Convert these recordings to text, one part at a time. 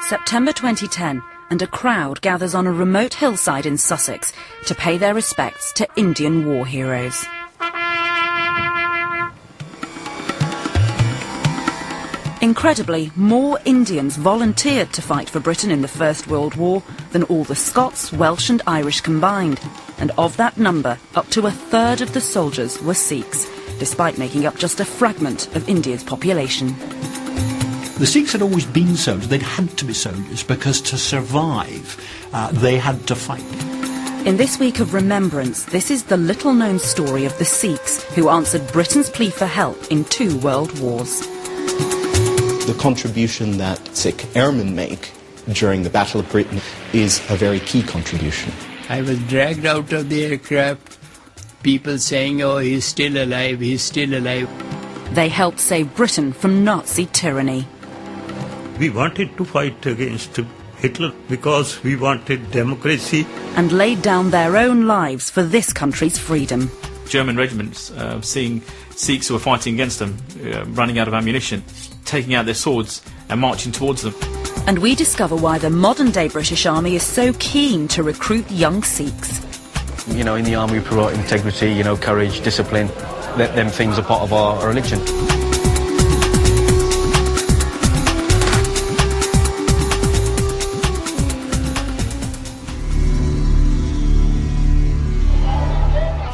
September 2010, and a crowd gathers on a remote hillside in Sussex to pay their respects to Indian war heroes. Incredibly, more Indians volunteered to fight for Britain in the First World War than all the Scots, Welsh and Irish combined. And of that number, up to a third of the soldiers were Sikhs, despite making up just a fragment of India's population. The Sikhs had always been soldiers. They'd had to be soldiers because to survive, they had to fight. In this week of Remembrance, this is the little-known story of the Sikhs who answered Britain's plea for help in 2 world wars. The contribution that Sikh airmen make during the Battle of Britain is a very key contribution. I was dragged out of the aircraft, people saying, "Oh, he's still alive, he's still alive." They helped save Britain from Nazi tyranny. We wanted to fight against Hitler because we wanted democracy. And laid down their own lives for this country's freedom. German regiments, seeing Sikhs who were fighting against them, running out of ammunition, taking out their swords and marching towards them. And we discover why the modern-day British Army is so keen to recruit young Sikhs. You know, in the army we promote integrity, you know, courage, discipline. Them things are part of our religion.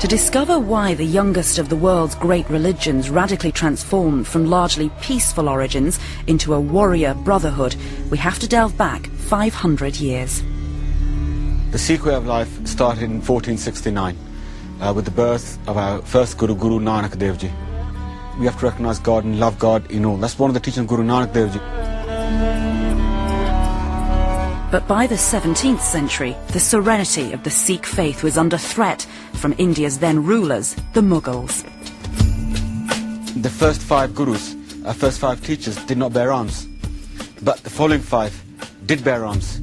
To discover why the youngest of the world's great religions radically transformed from largely peaceful origins into a warrior brotherhood, we have to delve back 500 years. The Sikh way of life started in 1469 with the birth of our first Guru, Guru Nanak Dev Ji. We have to recognize God and love God in all. That's one of the teachings of Guru Nanak Dev Ji. But by the 17th century, the serenity of the Sikh faith was under threat from India's then rulers, the Mughals. The first 5 gurus, our first 5 teachers, did not bear arms, but the following 5 did bear arms.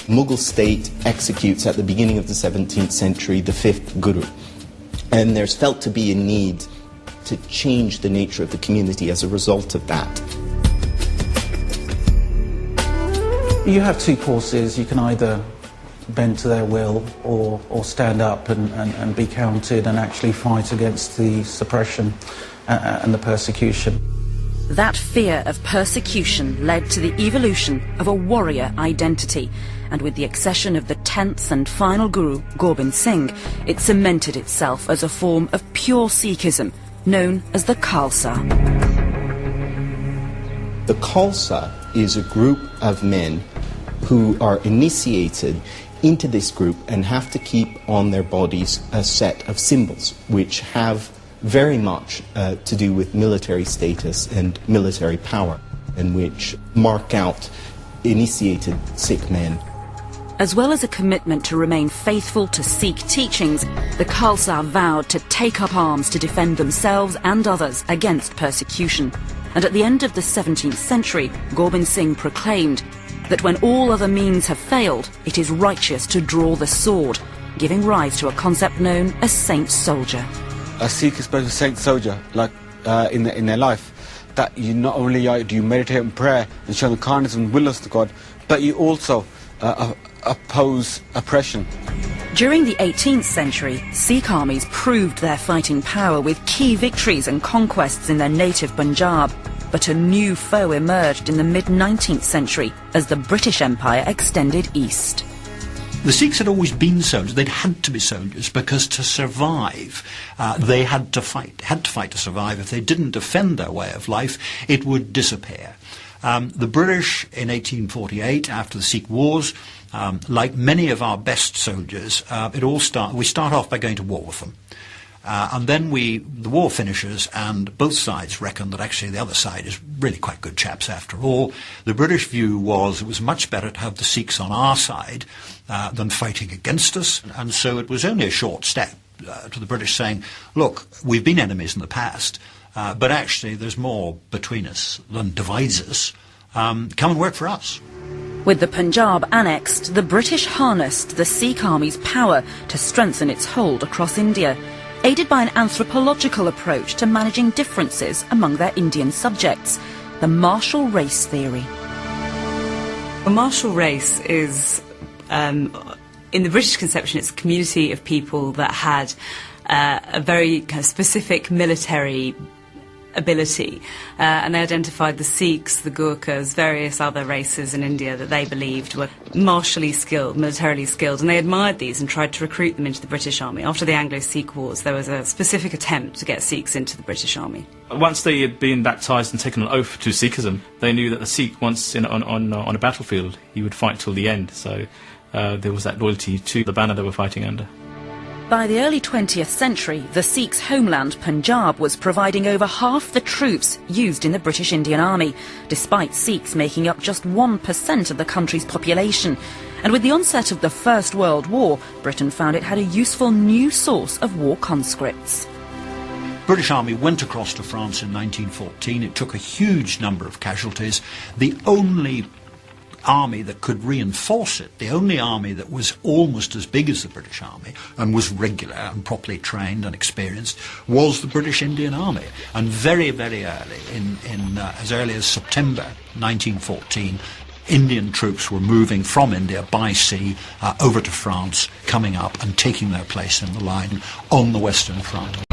Mughal state executes at the beginning of the 17th century the 5th guru, and there's felt to be a need to change the nature of the community as a result of that. You have 2 courses. You can either bend to their will or stand up and be counted and actually fight against the suppression and the persecution. That fear of persecution led to the evolution of a warrior identity, and with the accession of the 10th and final guru, Gobind Singh, it cemented itself as a form of pure Sikhism, known as the Khalsa. The Khalsa is a group of men who are initiated into this group and have to keep on their bodies a set of symbols which have very much to do with military status and military power, and which mark out initiated Sikh men. As well as a commitment to remain faithful to Sikh teachings, the Khalsa vowed to take up arms to defend themselves and others against persecution. And at the end of the 17th century, Gobind Singh proclaimed that when all other means have failed, it is righteous to draw the sword, giving rise to a concept known as saint soldier. A Sikh is supposed to be a saint soldier, like in their life, that you not only do you meditate and pray and show the kindness and willingness to God, but you also oppose oppression. During the 18th century, Sikh armies proved their fighting power with key victories and conquests in their native Punjab. But a new foe emerged in the mid-19th century as the British Empire extended east. The Sikhs had always been soldiers. They'd had to be soldiers because to survive, they had to fight to survive. If they didn't defend their way of life, it would disappear. The British in 1848, after the Sikh Wars, like many of our best soldiers, we start off by going to war with them. And then the war finishes, and both sides reckon that actually the other side is really quite good chaps after all. The British view was it was much better to have the Sikhs on our side than fighting against us. And so it was only a short step to the British saying, look, we've been enemies in the past, but actually there's more between us than divides us. Come and work for us. With the Punjab annexed, the British harnessed the Sikh army's power to strengthen its hold across India, aided by an anthropological approach to managing differences among their Indian subjects. the martial race theory. A martial race is, in the British conception, it's a community of people that had a very kind of specific military ability, and they identified the Sikhs, the Gurkhas, various other races in India that they believed were martially skilled, militarily skilled, and they admired these and tried to recruit them into the British Army. After the Anglo-Sikh Wars, there was a specific attempt to get Sikhs into the British Army. Once they had been baptised and taken an oath to Sikhism, they knew that the Sikh, once on a battlefield, he would fight till the end, so there was that loyalty to the banner they were fighting under. By the early 20th century, the Sikhs' homeland, Punjab, was providing over half the troops used in the British Indian Army, despite Sikhs making up just 1% of the country's population. And with the onset of the First World War, Britain found it had a useful new source of war conscripts. British Army went across to France in 1914. It took a huge number of casualties. The only army that could reinforce it, the only army that was almost as big as the British Army and was regular and properly trained and experienced, was the British Indian Army. And very, very early, as early as September 1914, Indian troops were moving from India by sea over to France, coming up and taking their place in the line on the Western Front.